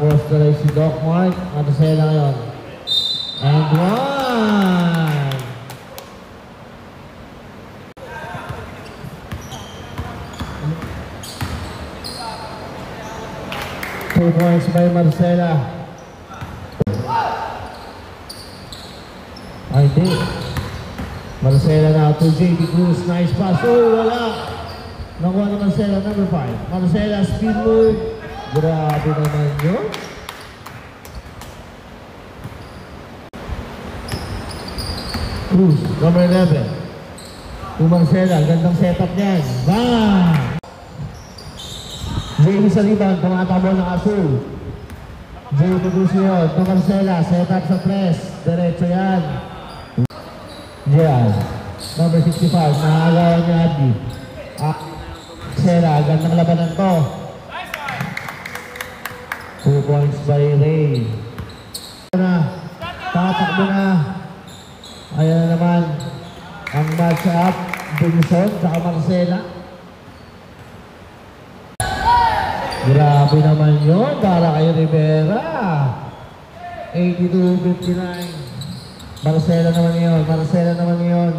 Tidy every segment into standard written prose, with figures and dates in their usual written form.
Nakakross na rin si Doc Mark. Marcela ngayon. And one! Two points by Marcela. I think Marcela now to JD Cruz. Nice pass. Oh, wala. Nakuha na Marcela, number 5. Marcela, speed move. Grabe naman yun. Cruz, number 11. To Marcela, gandang setup niyan. Bang! JD sa rebound, tumatabo ng Azul. JD Cruz yun. To Marcela, setup sa press. Diretso yan. Diyan. Number 65, nakagawa niya Abdi. Marcela, gandang labanan to. 2 points by Ray. Tatakbo na. Ayan na naman ang match-up. Benson, saka Marcela. Grabe naman yun para kay Rivera. 82-59. Marcela naman yun. Marcela naman yun.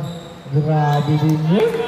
Grabe din yun.